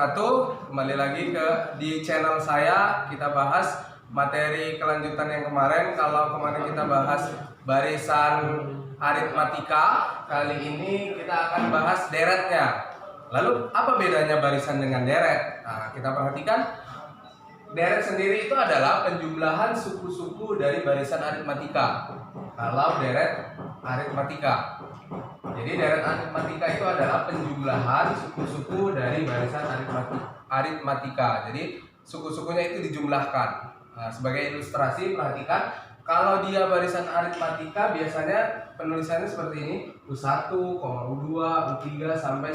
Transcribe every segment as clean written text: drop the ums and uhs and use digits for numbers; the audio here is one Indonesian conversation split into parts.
wabarakatuh. Kembali lagi di channel saya. Kita bahas materi kelanjutan yang kemarin. Kalau kemarin kita bahas barisan aritmatika, kali ini kita akan bahas deretnya. Lalu apa bedanya barisan dengan deret? Nah, kita perhatikan, deret sendiri itu adalah penjumlahan suku-suku dari barisan aritmatika. Kalau deret aritmatika, jadi deret aritmatika itu adalah penjumlahan suku-suku dari barisan aritmatika. Jadi suku-sukunya itu dijumlahkan. Nah, sebagai ilustrasi, perhatikan, kalau dia barisan aritmatika biasanya penulisannya seperti ini: U1, U2, U3 sampai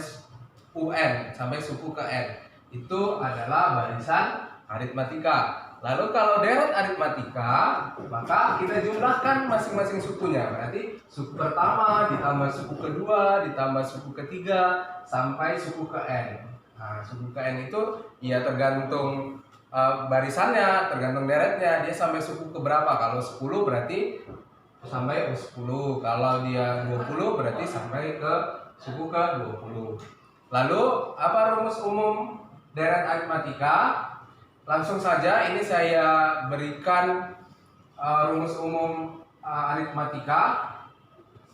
UN, sampai suku ke N. Itu adalah barisan aritmatika. Lalu kalau deret aritmatika, maka kita jumlahkan masing-masing sukunya. Berarti suku pertama ditambah suku kedua ditambah suku ketiga sampai suku ke N. Nah, suku ke N itu ya tergantung barisannya, tergantung deretnya. Dia sampai suku ke berapa? Kalau 10 berarti sampai U10. Kalau dia 20 berarti sampai ke suku ke 20. Lalu apa rumus umum deret aritmatika? Langsung saja, ini saya berikan rumus umum aritmatika.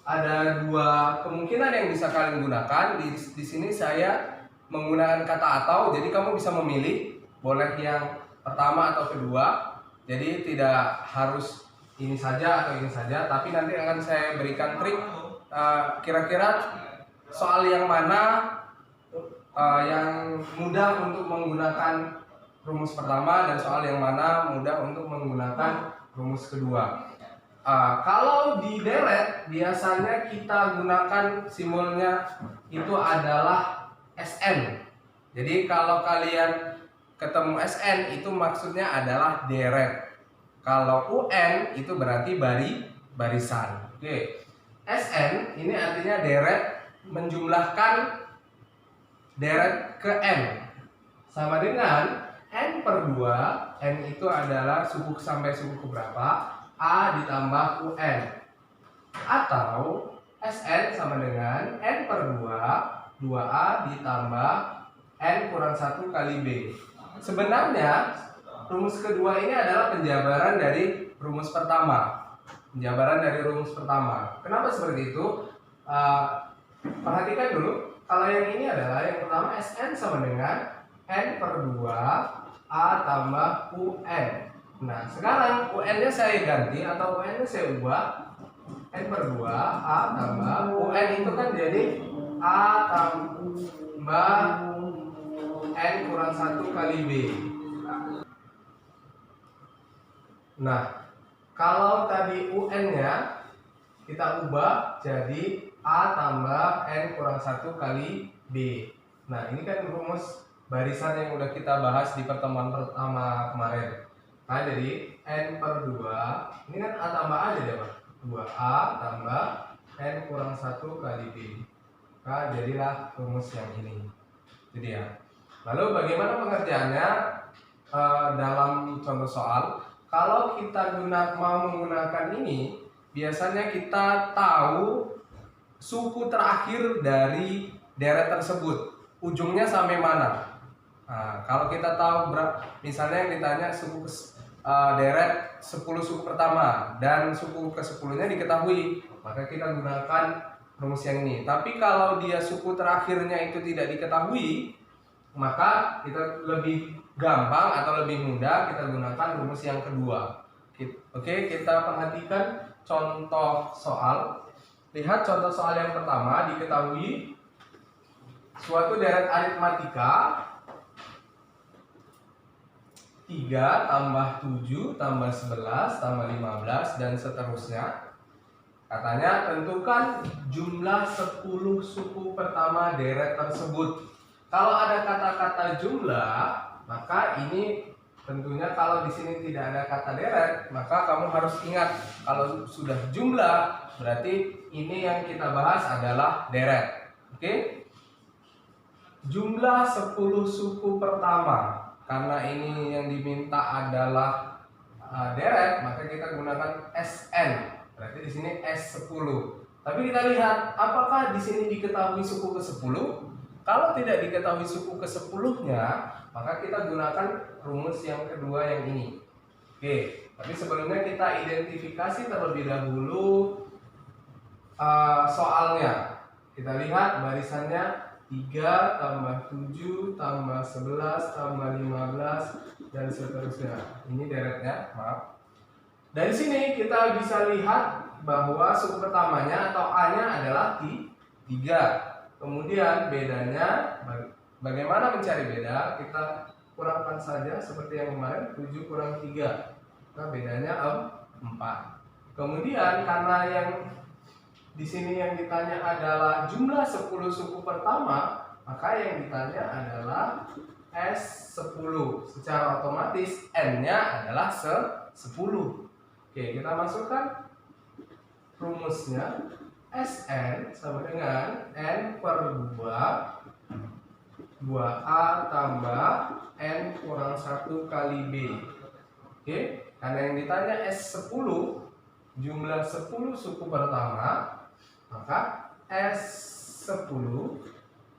Ada dua kemungkinan yang bisa kalian gunakan. Di sini saya menggunakan kata atau, jadi kamu bisa memilih, boleh yang pertama atau kedua. Jadi tidak harus ini saja atau ini saja, tapi nanti akan saya berikan trik kira-kira soal yang mana yang mudah untuk menggunakan rumus pertama dan soal yang mana mudah untuk menggunakan rumus kedua. Kalau di deret biasanya kita gunakan simbolnya itu adalah SN. Jadi kalau kalian ketemu SN itu maksudnya adalah deret. Kalau UN itu berarti barisan. Oke. SN ini artinya deret menjumlahkan deret ke N. Sama dengan N/2, N itu adalah suku sampai suku ke berapa? A ditambah UN. Atau SN sama dengan N/2, 2A ditambah N kurang 1 kali B. Sebenarnya rumus kedua ini adalah penjabaran dari rumus pertama. Penjabaran dari rumus pertama. Kenapa seperti itu? Perhatikan dulu. Kalau yang ini adalah yang pertama, SN sama dengan N/2 A tambah UN. Nah, sekarang UN-nya saya ganti atau UN-nya saya ubah. N/2 A tambah UN itu kan jadi A tambah N kurang 1 kali B. Nah, kalau tadi UN-nya kita ubah jadi A tambah N kurang 1 kali B. Nah, ini kan rumus barisan yang udah kita bahas di pertemuan pertama kemarin. Nah, jadi N/2, ini kan A tambah A jadi apa? 2A tambah N kurang 1 kali B. Nah, jadilah rumus yang ini. Jadi ya. Lalu bagaimana pengerjaannya dalam contoh soal? Kalau kita mau menggunakan ini, biasanya kita tahu suku terakhir dari deret tersebut, ujungnya sampai mana. Nah, kalau kita tahu misalnya yang ditanya suku deret 10 suku pertama dan suku ke-10-nya diketahui, maka kita gunakan rumus yang ini. Tapi kalau dia suku terakhirnya itu tidak diketahui, maka kita lebih gampang atau lebih mudah kita gunakan rumus yang kedua. Oke, kita perhatikan contoh soal. Lihat contoh soal yang pertama, diketahui suatu deret aritmatika 3 tambah 7 tambah 11 tambah 15 dan seterusnya. Katanya tentukan jumlah 10 suku pertama deret tersebut. Kalau ada kata-kata jumlah, maka ini tentunya kalau di sini tidak ada kata deret, maka kamu harus ingat kalau sudah jumlah berarti ini yang kita bahas adalah deret. Oke? Jumlah 10 suku pertama. Karena ini yang diminta adalah deret, maka kita gunakan SN. Berarti di sini S10. Tapi kita lihat apakah di sini diketahui suku ke-10? Kalau tidak diketahui suku ke-10-nya, maka kita gunakan rumus yang kedua yang ini. Oke, tapi sebelumnya kita identifikasi terlebih dahulu soalnya. Kita lihat barisannya 3 tambah 7 tambah 11 tambah 15 dan seterusnya. Ini deretnya, maaf. Dari sini kita bisa lihat bahwa suku pertamanya atau A-nya adalah 3. Kemudian bedanya, bagaimana mencari beda? Kita kurangkan saja seperti yang kemarin, 7 kurang 3. Nah, bedanya 4. Kemudian karena yang di sini yang ditanya adalah jumlah 10 suku pertama, maka yang ditanya adalah S10. Secara otomatis N-nya adalah 10. Oke, kita masukkan rumusnya. Sn sama dengan N per 2A tambah N kurang 1 kali B. Oke, karena yang ditanya S10, jumlah 10 suku pertama, maka S10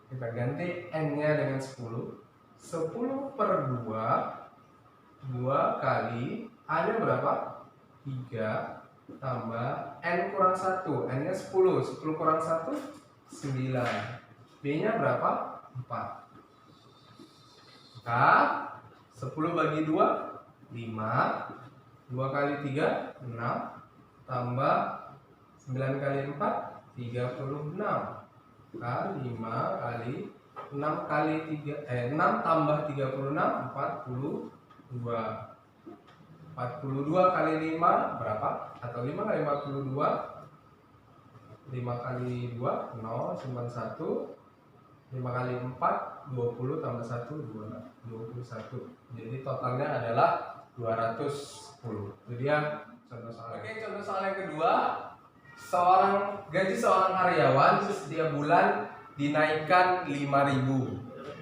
kita ganti N-nya dengan 10. 10 per 2 kali A-nya berapa? 3 tambah N kurang 1. N-nya 10. 10 kurang 1 9. B-nya berapa? 4. Maka 10 bagi 2 5. 2 kali 3 6. Tambah 9 kali 4 36. Maka 5 kali 6 kali 6 tambah 36 42. 42 kali 5 berapa? Atau 5 kali 52? 5 kali 2 0 cuma 1. 5 kali 4 20 tambah 1 21. Jadi totalnya adalah 210. Jadi ya contoh soal. Oke, contoh soal yang kedua. Gaji seorang karyawan setiap bulan dinaikkan 5.000.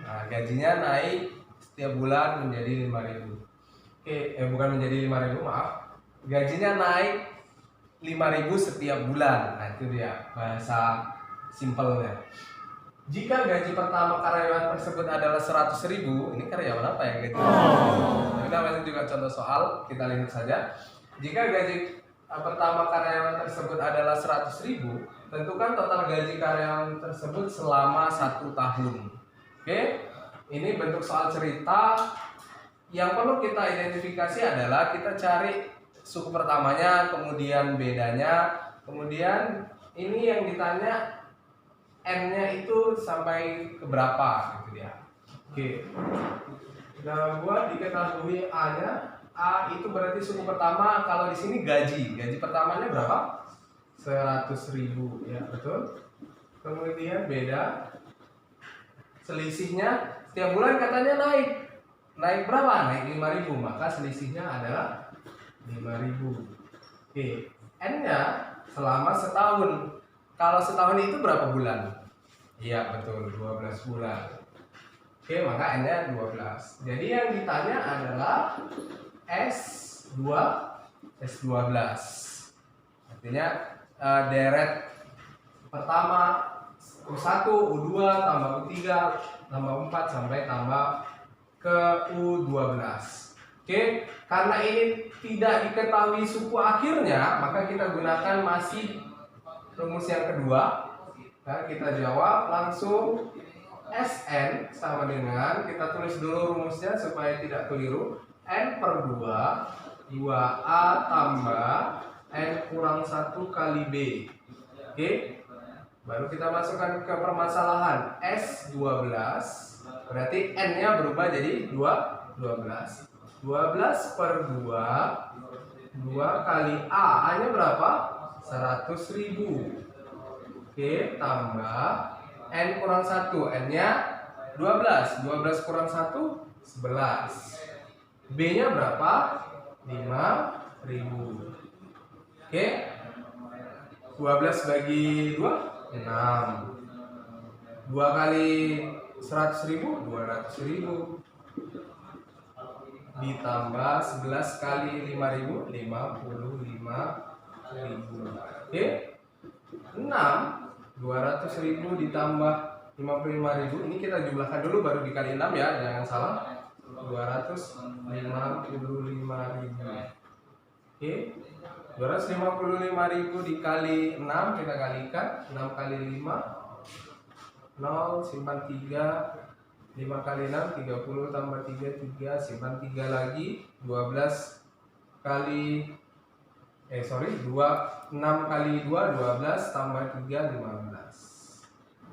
Nah, gajinya naik setiap bulan menjadi 5.000. Oke, bukan menjadi 5.000, maaf. Gajinya naik 5.000 setiap bulan. Nah, itu dia bahasa simpelnya. Jika gaji pertama karyawan tersebut adalah 100.000, ini karyawan apa ya gaji? Ini namanya juga contoh soal, kita lihat saja. Jika gaji pertama karyawan tersebut adalah 100.000, tentukan total gaji karyawan tersebut selama 1 tahun. Oke, ini bentuk soal cerita. Yang perlu kita identifikasi adalah kita cari suku pertamanya, kemudian bedanya, kemudian ini yang ditanya N-nya itu sampai ke berapa gitu ya. Oke. Nah, buat diketahui A-nya, A itu berarti suku pertama. Kalau di sini gaji pertamanya berapa? 100.000 ya, betul. Kemudian beda, selisihnya setiap bulan katanya naik berapa? Naik 5.000, maka selisihnya adalah 5.000. Oke, N-nya selama setahun. Kalau setahun itu berapa bulan? Iya, betul, 12 bulan. Oke, maka N-nya 12. Jadi yang ditanya adalah S12. Artinya deret pertama U1, U2, tambah U3, tambah U4 sampai tambah ke U12. Oke, karena ini tidak diketahui suku akhirnya, maka kita gunakan masih rumus yang kedua. Nah, kita jawab langsung. Sn sama dengan, kita tulis dulu rumusnya supaya tidak keliru. N per 2A tambah N kurang 1 kali B. Oke, baru kita masukkan ke permasalahan. S12 berarti N-nya berubah jadi 12. 12 per 2 kali A. A-nya berapa? 100.000. Oke, tambah N kurang 1. N-nya 12. 12 kurang 1, 11. B-nya berapa? 5.000. Oke, 12 bagi 2, 6. 2 kali 100.000, 200.000. Ditambah 11 kali 5.000, 55.000. Oke, 6. 200.000 ditambah 55.000 ini kita jumlahkan dulu baru dikali 6 ya, jangan salah. 255.000. Oke. 255.000 dikali 6 kita kalikan. 6 kali 5 0, simpan 3. 5 kali 6 30 tambah 3 3, simpan 3 lagi. 12 kali 6 kali 2 12 tambah 3 15.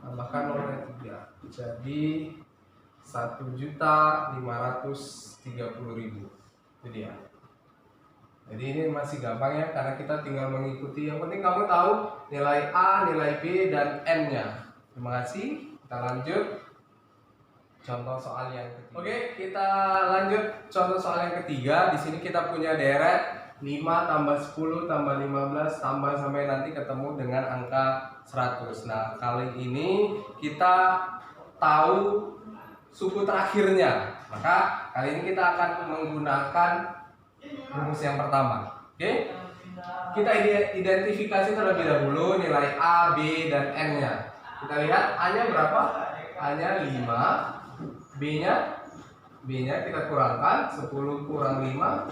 Tambahkan nomornya 3. Jadi 1.530.000. Jadi ya. Jadi ini masih gampang ya, karena kita tinggal mengikuti. Yang penting kamu tahu nilai A, nilai B, dan N-nya. Terima kasih. Kita lanjut contoh soal yang ketiga. Oke, kita lanjut contoh soal yang ketiga. Di sini kita punya deret 5 tambah 10 tambah 15 tambah sampai nanti ketemu dengan angka 100. Nah, kali ini kita tahu suku terakhirnya. Maka kali ini kita akan menggunakan rumus yang pertama. Oke? Kita identifikasi terlebih dahulu nilai A, B, dan N-nya. Kita lihat A-nya berapa? A-nya 5, B-nya kita kurangkan 10 kurang 5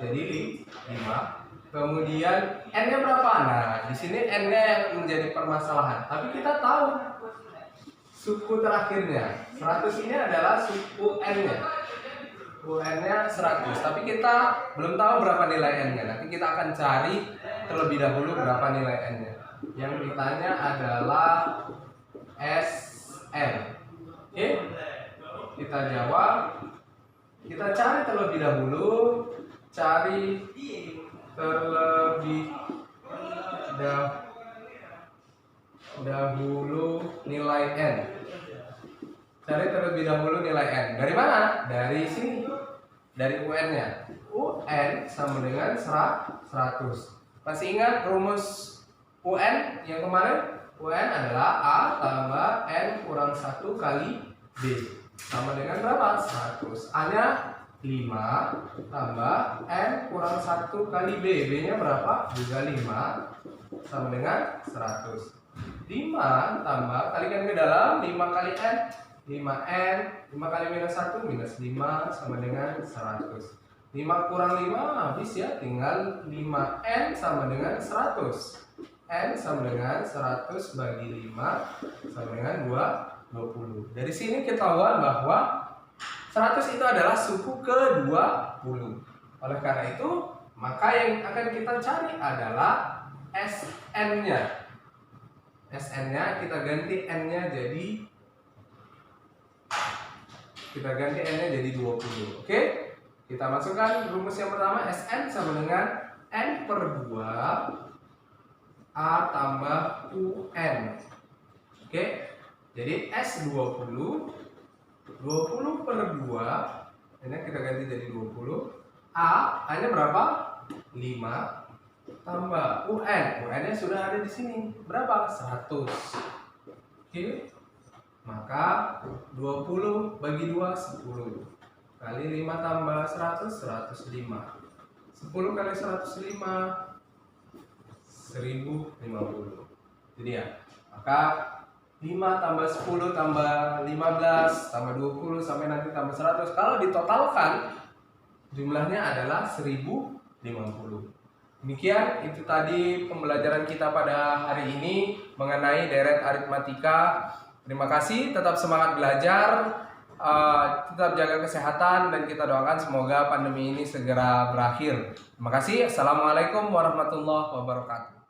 jadi 5. Kemudian N-nya berapa? Nah, di sini N-nya yang menjadi permasalahan. Tapi kita tahu suku terakhirnya. 100 ini adalah suku N-nya. Suku N-nya 100. Tapi kita belum tahu berapa nilai N-nya. Nanti kita akan cari terlebih dahulu berapa nilai N-nya. Yang ditanya adalah SN. Oke? Kita jawab. Kita cari terlebih dahulu. Nilai N. Cari terlebih dahulu nilai N. Dari mana? Dari sini. Dari UN-nya. UN sama dengan 100. Masih ingat rumus UN yang kemarin? UN adalah A tambah N kurang 1 kali B. Sama dengan berapa? 100. A-nya 5 tambah N kurang 1 kali B. B-nya berapa? Juga 5 sama dengan 100. 5 tambah, kalikan ke dalam, 5 kali N 5N, 5 kali minus 1 minus 5 sama dengan 100. 5 kurang 5 habis ya, tinggal 5N sama dengan 100. N sama dengan 100 bagi 5 sama dengan 20. Dari sini kita tahu bahwa 100 itu adalah suku ke-20. Oleh karena itu, maka yang akan kita cari adalah SN-nya. SN-nya kita ganti N-nya jadi 20. Oke? Kita masukkan rumus yang pertama, SN sama dengan N per 2 A tambah UN. Oke? Jadi S20 20 per 2, ini kita ganti jadi 20. A-nya berapa? 5 tambah UN. UN-nya sudah ada di sini. Berapa? 100. Oke. Maka 20 bagi 2 10. Kali 5 tambah 100 105. 10 kali 105 1050. Jadi ya. Maka 5 tambah 10 tambah 15 tambah 20 sampai nanti tambah 100. Kalau ditotalkan jumlahnya adalah 1050. Demikian itu tadi pembelajaran kita pada hari ini mengenai deret aritmatika. Terima kasih, tetap semangat belajar, tetap jaga kesehatan, dan kita doakan semoga pandemi ini segera berakhir. Terima kasih. Assalamualaikum warahmatullahi wabarakatuh.